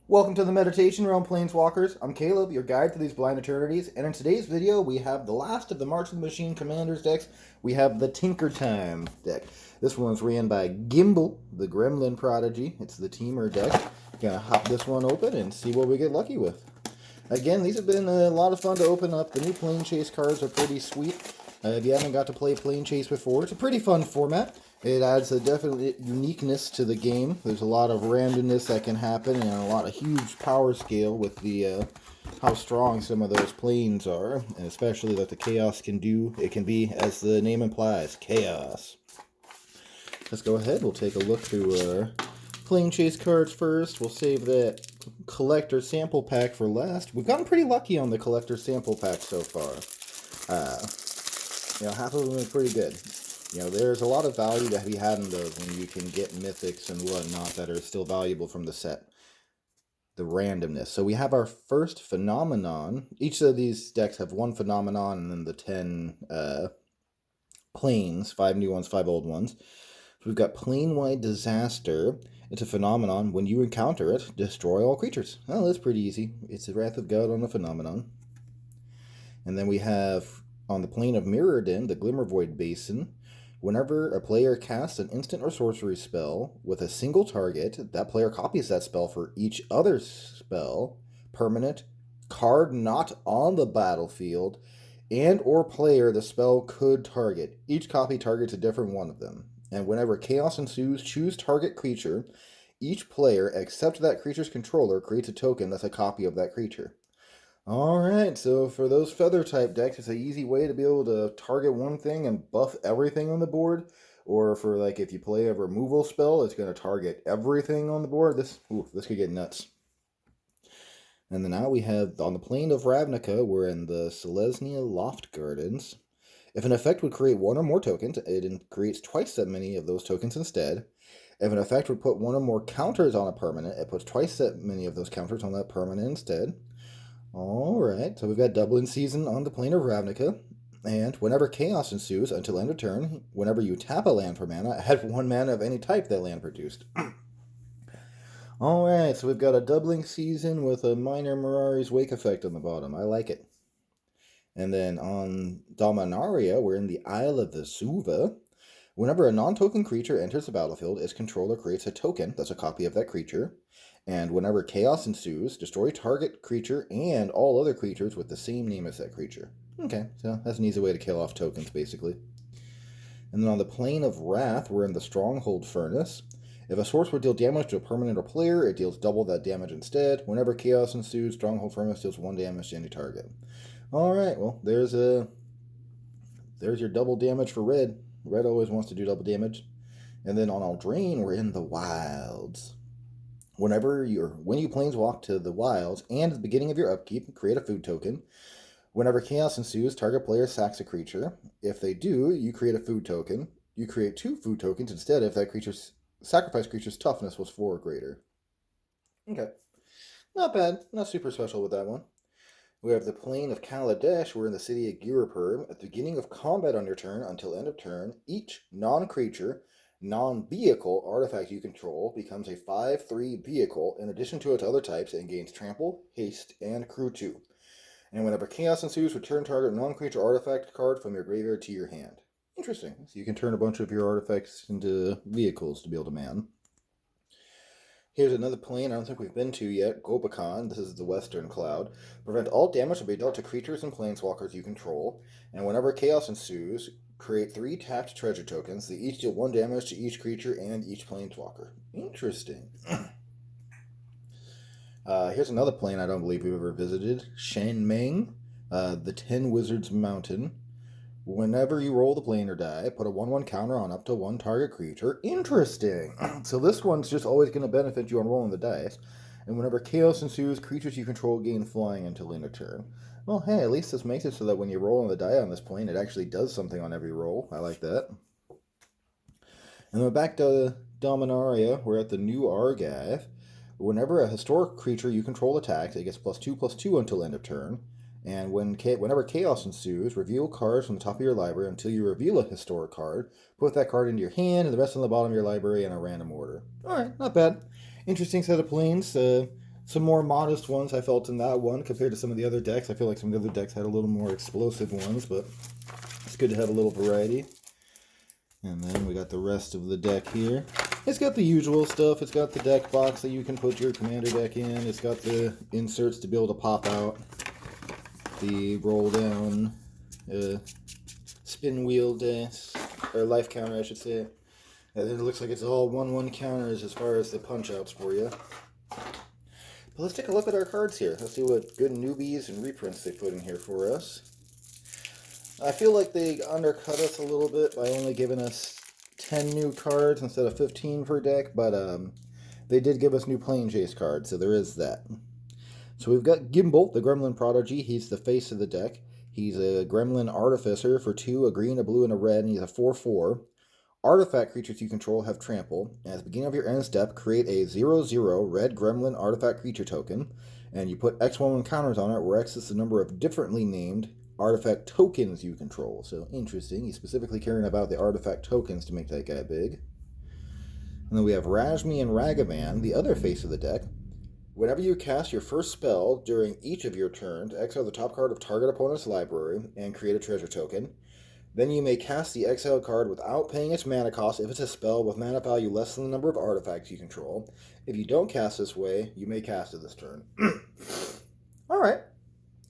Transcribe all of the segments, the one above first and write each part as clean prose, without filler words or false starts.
Welcome to the Meditation Realm, Planeswalkers. I'm Caleb, your guide to these blind eternities, and in today's video, we have the last of the March of the Machine Commanders decks. We have the Tinker Time deck. This one's ran by Gimbal, the Gremlin Prodigy. It's the Teamer deck. Gonna hop this one open and see what we get lucky with. Again, these have been a lot of fun to open up. The new Plane Chase cards are pretty sweet. If you haven't got to play Plane Chase before, it's a pretty fun format. It adds a definite uniqueness to the game. There's a lot of randomness that can happen and a lot of huge power scale with the how strong some of those planes are, and especially that the chaos can do. It can be, as the name implies, chaos. Let's go ahead. We'll take a look through our Plane Chase cards first. We'll save that collector sample pack for last. We've gotten pretty lucky on the collector sample pack so far. Half of them are pretty good. There's a lot of value to be had in those when you can get mythics and whatnot that are still valuable from the set. The randomness. So we have our first phenomenon. Each of these decks have one phenomenon and then the 10 planes, 5 new ones, 5 old ones. So we've got Plane-Wide Disaster. It's a phenomenon. When you encounter it, destroy all creatures. Well, that's pretty easy. It's the Wrath of God on the phenomenon. And then we have, on the plane of Mirrodin, the Glimmervoid Basin. Whenever a player casts an instant or sorcery spell with a single target, that player copies that spell for each other spell, permanent, card not on the battlefield, and or player the spell could target. Each copy targets a different one of them. And whenever chaos ensues, choose target creature. Each player, except that creature's controller, creates a token that's a copy of that creature. Alright, so for those feather type decks, it's an easy way to be able to target one thing and buff everything on the board. Or for if you play a removal spell, it's going to target everything on the board. This could get nuts. And then now we have, on the plane of Ravnica, we're in the Selesnya Loft Gardens. If an effect would create one or more tokens, it creates twice that many of those tokens instead. If an effect would put one or more counters on a permanent, it puts twice that many of those counters on that permanent instead. Alright, so we've got Dublin Season on the plane of Ravnica. And whenever chaos ensues until end of turn, whenever you tap a land for mana, add 1 mana of any type that land produced. Alright, so we've got a Doubling Season with a minor Mirari's Wake effect on the bottom. I like it. And then on Dominaria, we're in the Isle of Vesuva. Whenever a non-token creature enters the battlefield, its controller creates a token that's a copy of that creature. And whenever chaos ensues, destroy target creature and all other creatures with the same name as that creature. Okay, so that's an easy way to kill off tokens, basically. And then on the plane of Wrath, we're in the Stronghold Furnace. If a source would deal damage to a permanent or player, it deals double that damage instead. Whenever chaos ensues, Stronghold Furnace deals 1 damage to any target. Alright, well, there's your double damage for red. Red always wants to do double damage. And then on Eldraine, we're in the Wilds. When you planeswalk to the Wilds and at the beginning of your upkeep, create a food token. Whenever chaos ensues, target player sacks a creature. If they do, you create a food token. You create 2 food tokens instead if that creature's sacrifice creature's toughness was 4 or greater. Okay. Not bad. Not super special with that one. We have the plane of Kaladesh. We're in the city of Girapur. At the beginning of combat on your turn until end of turn, each non-creature, non-vehicle artifact you control becomes a 5/3 vehicle in addition to its other types and gains trample, haste, and crew 2. And whenever chaos ensues, return target non-creature artifact card from your graveyard to your hand. Interesting. So you can turn a bunch of your artifacts into vehicles to be able to man. Here's another plane I don't think we've been to yet, Gobakhan. This is the Western Cloud. Prevent all damage to be dealt to creatures and planeswalkers you control. And whenever chaos ensues, create 3 tapped treasure tokens. They each deal 1 damage to each creature and each planeswalker. Interesting. Here's another plane I don't believe we've ever visited. Shenmeng, the 10 Wizards Mountain. Whenever you roll the plane or die, put a 1/1 counter on up to 1 target creature. Interesting. So this one's just always going to benefit you on rolling the dice. And whenever chaos ensues, creatures you control gain flying until end of turn. Well, hey, at least this makes it so that when you roll on the die on this plane, it actually does something on every roll. I like that. And then back to Dominaria, we're at the new Argive. Whenever a historic creature you control attacks, it gets +2/+2 until end of turn. And whenever chaos ensues, reveal cards from the top of your library until you reveal a historic card. Put that card into your hand and the rest on the bottom of your library in a random order. Alright, not bad. Interesting set of planes. some more modest ones I felt in that one compared to some of the other decks. I feel like some of the other decks had a little more explosive ones, but it's good to have a little variety. And then we got the rest of the deck here. It's got the usual stuff. It's got the deck box that you can put your commander deck in. It's got the inserts to be able to pop out. The roll down spin wheel dice, or life counter I should say. And then it looks like it's all 1/1 counters as far as the punch outs for you. But let's take a look at our cards here. Let's see what good newbies and reprints they put in here for us. I feel like they undercut us a little bit by only giving us 10 new cards instead of 15 per deck, but they did give us new Plane Chase cards, so there is that. So we've got Gimbal, the Gremlin Prodigy. He's the face of the deck. He's a Gremlin Artificer for 2, a green, a blue, and a red, and he's a 4/4. Artifact creatures you control have trample. And at the beginning of your end step, create a 0/0 red Gremlin Artifact creature token, and you put X1 counters on it, where X is the number of differently named artifact tokens you control. So interesting. He's specifically caring about the artifact tokens to make that guy big. And then we have Rajmi and Ragavan, the other face of the deck. Whenever you cast your first spell during each of your turns, exile the top card of target opponent's library and create a treasure token. Then you may cast the exiled card without paying its mana cost if it's a spell with mana value less than the number of artifacts you control. If you don't cast this way, you may cast it this turn. Alright.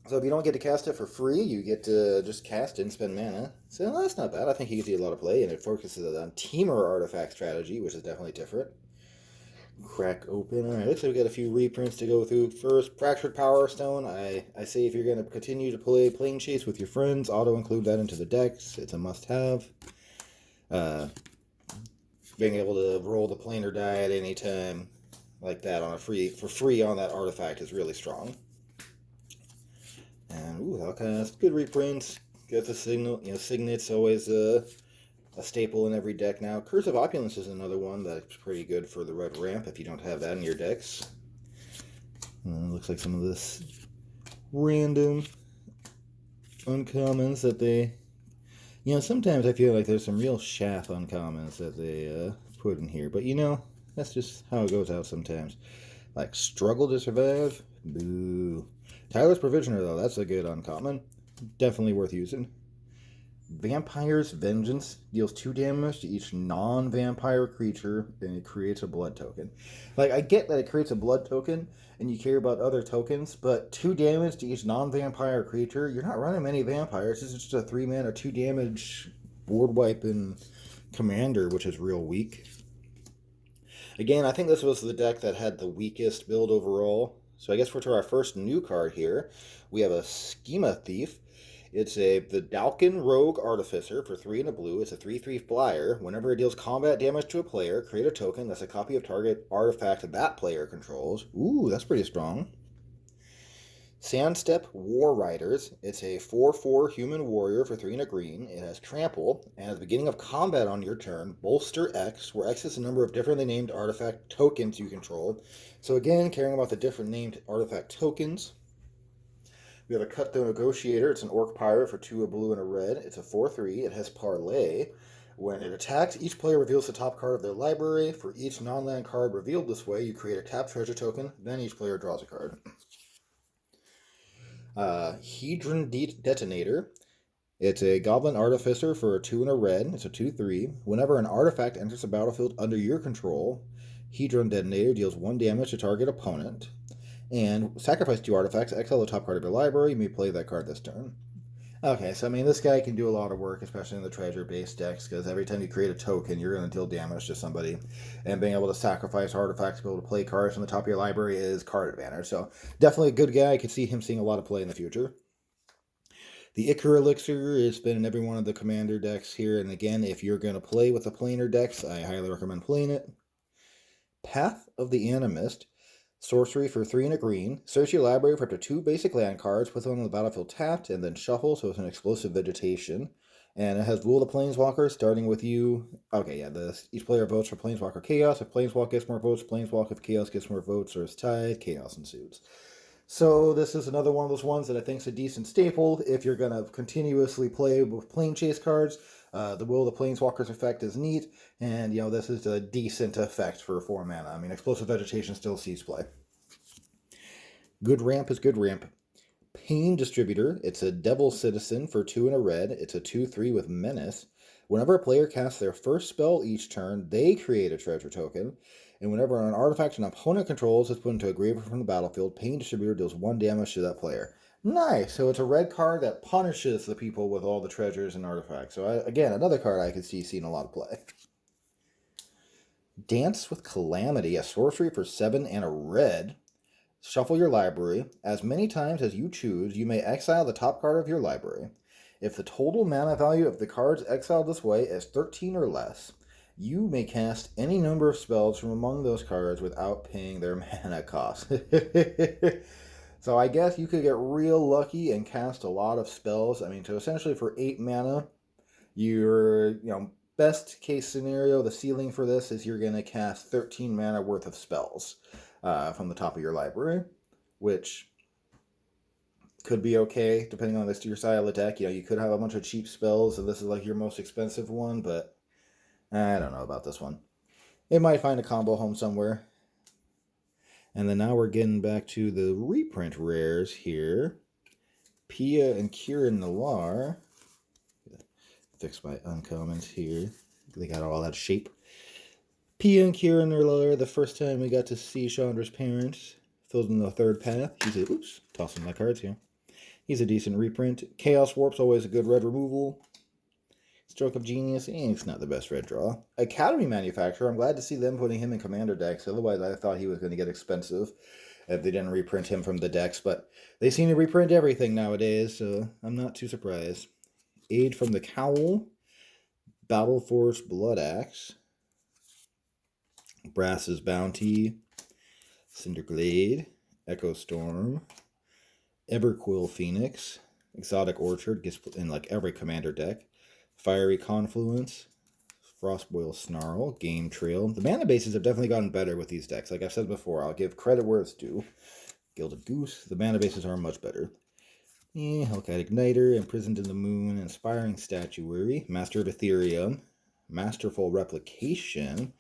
So if you don't get to cast it for free, you get to just cast it and spend mana. So that's not bad. I think he can see a lot of play, and it focuses on Teamer artifact strategy, which is definitely different. Crack open. Alright, looks like we got a few reprints to go through. First, Fractured Power Stone. I say if you're going to continue to play Plane Chase with your friends, auto-include that into the decks. It's a must-have. Being able to roll the planar die at any time like that on for free on that artifact is really strong. And ooh, Hellcast, good reprints. Got the signal, Signet's always a staple in every deck now. Curse of Opulence is another one that's pretty good for the red ramp if you don't have that in your decks. Looks like some of this random uncommons that they, sometimes I feel like there's some real chaff uncommons that they put in here, but that's just how it goes out sometimes. Like Struggle to Survive, boo. Tyler's Provisioner, though, that's a good uncommon. Definitely worth using. Vampire's Vengeance deals 2 damage to each non-vampire creature, and it creates a blood token. Like, I get that it creates a blood token, and you care about other tokens, but 2 damage to each non-vampire creature, you're not running many vampires. This is just a 3-mana, 2 damage board wiping commander, which is real weak. Again, I think this was the deck that had the weakest build overall. So I guess we're to our first new card here. We have a Schema Thief. It's the Dalkin Rogue Artificer for 3 and a blue. It's a 3/3 flyer. Whenever it deals combat damage to a player, create a token that's a copy of target artifact that player controls. Ooh, that's pretty strong. Sandstep War Riders. It's a 4/4 human warrior for 3 and a green. It has trample, and at the beginning of combat on your turn, bolster X, where X is the number of differently named artifact tokens you control. So again, caring about the different named artifact tokens. We have a Cut the Negotiator. It's an Orc Pirate for 2, a blue, and a red. It's a 4/3. It has Parlay. When it attacks, each player reveals the top card of their library. For each non-land card revealed this way, you create a tapped treasure token. Then each player draws a card. Hedron Detonator. It's a Goblin Artificer for a 2 and a red. It's a 2/3. Whenever an artifact enters the battlefield under your control, Hedron Detonator deals 1 damage to target opponent. And sacrifice 2 artifacts, exile the top card of your library. You may play that card this turn. Okay, so this guy can do a lot of work, especially in the treasure-based decks, because every time you create a token, you're going to deal damage to somebody. And being able to sacrifice artifacts to be able to play cards from the top of your library is card advantage. So definitely a good guy. I could see him seeing a lot of play in the future. The Ichor Elixir has been in every one of the commander decks here. And again, if you're going to play with the planar decks, I highly recommend playing it. Path of the Animist. Sorcery for 3 and a green. Search your library for up to 2 basic land cards, put them on the battlefield tapped, and then shuffle, so it's an explosive vegetation. And it has Rule the Planeswalker, starting with you. Okay, yeah, each player votes for Planeswalker Chaos. If Planeswalk gets more votes, Planeswalk. If Chaos gets more votes or is tied, Chaos ensues. So this is another one of those ones that I think is a decent staple if you're going to continuously play with Plane Chase cards. The Will of the Planeswalkers effect is neat, and this is a decent effect for 4 mana. Explosive Vegetation still sees play. Good ramp is good ramp. Pain Distributor. It's a Devil Citizen for 2 and a red. It's a 2/3 with Menace. Whenever a player casts their first spell each turn, they create a treasure token. And whenever an artifact an opponent controls is put into a graveyard from the battlefield, Pain Distributor deals 1 damage to that player. Nice! So it's a red card that punishes the people with all the treasures and artifacts. So again, another card I could see seeing a lot of play. Dance with Calamity. A sorcery for 7 and a red. Shuffle your library. As many times as you choose, you may exile the top card of your library. If the total mana value of the cards exiled this way is 13 or less, you may cast any number of spells from among those cards without paying their mana cost. So I guess you could get real lucky and cast a lot of spells. I mean, so essentially for 8 mana, your best case scenario, the ceiling for this is you're going to cast 13 mana worth of spells from the top of your library, which could be okay depending on your style of deck. You could have a bunch of cheap spells and this is like your most expensive one, but I don't know about this one. It might find a combo home somewhere. And then now we're getting back to the reprint rares here. Pia and Kieran Nalaar. Fix my uncommons here. They got all that shape. Pia and Kieran Nalaar, the first time we got to see Chandra's parents, filled in the third path. Oops, tossing my cards here. He's a decent reprint. Chaos Warp's always a good red removal. Stroke of Genius, it's not the best red draw. Academy Manufacturer, I'm glad to see them putting him in Commander decks. Otherwise, I thought he was going to get expensive if they didn't reprint him from the decks. But they seem to reprint everything nowadays, so I'm not too surprised. Aid from the Cowl. Battle Force Blood Axe. Brass's Bounty. Cinderglade. Echo Storm. Everquill Phoenix. Exotic Orchard gets put in like every Commander deck. Fiery Confluence, Frostboil Snarl, Game Trail. The mana bases have definitely gotten better with these decks. Like I've said before, I'll give credit where it's due. Gilded Goose, the mana bases are much better. Hellcat Igniter, Imprisoned in the Moon, Inspiring Statuary, Master of Ethereum, Masterful Replication,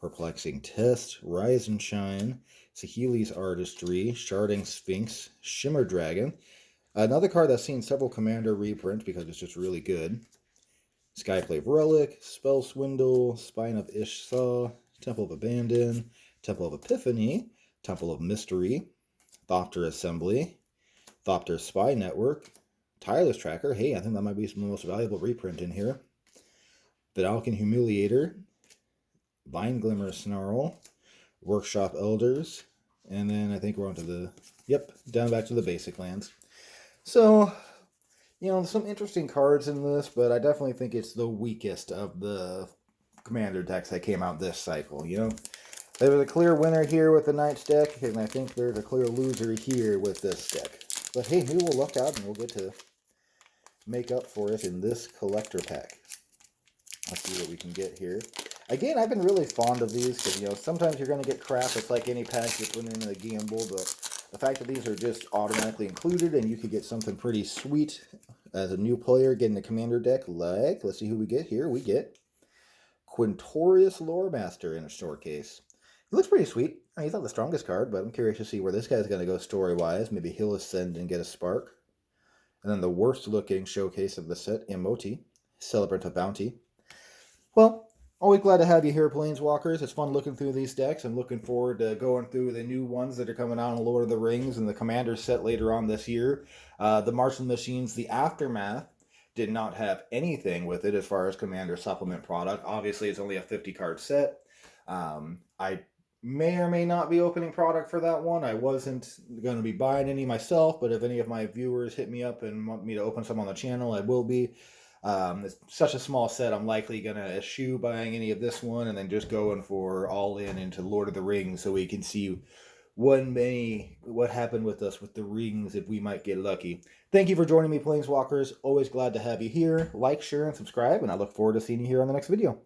Perplexing Test, Rise and Shine, Saheeli's Artistry, Sharding Sphinx, Shimmer Dragon. Another card that's seen several Commander reprints because it's just really good. Skyclave Relic, Spell Swindle, Spine of Ishsaw, Temple of Abandon, Temple of Epiphany, Temple of Mystery, Thopter Assembly, Thopter Spy Network, Tireless Tracker. Hey, I think that might be some of the most valuable reprint in here. Vidalcan Humiliator, Vine Glimmer Snarl, Workshop Elders, and then I think we're on to down back to the basic lands. So, some interesting cards in this, but I definitely think it's the weakest of the Commander decks that came out this cycle, There was a clear winner here with the Knights deck, and I think there's a clear loser here with this deck. But hey, maybe we'll luck out and we'll get to make up for it in this collector pack. Let's see what we can get here. Again, I've been really fond of these because, sometimes you're going to get crap. It's like any pack you put in a gamble, but the fact that these are just automatically included and you could get something pretty sweet as a new player getting a Commander deck like, let's see who we get here. We get Quintorius Loremaster in a short case. It looks pretty sweet. He's not the strongest card, but I'm curious to see where this guy's going to go story-wise. Maybe he'll ascend and get a spark. And then the worst-looking showcase of the set, Emoti, Celebrant of Bounty. Well, always glad to have you here, Planeswalkers. It's fun looking through these decks. I'm looking forward to going through the new ones that are coming out in Lord of the Rings and the Commander set later on this year. The Martian Machines, the Aftermath, did not have anything with it as far as Commander supplement product. Obviously, it's only a 50-card set. I may or may not be opening product for that one. I wasn't going to be buying any myself, but if any of my viewers hit me up and want me to open some on the channel, I will be. It's such a small set, I'm likely going to eschew buying any of this one and then just going for all in into Lord of the Rings so we can see what happened with us with the rings if we might get lucky. Thank you for joining me, Planeswalkers. Always glad to have you here. Like, share, and subscribe, and I look forward to seeing you here on the next video.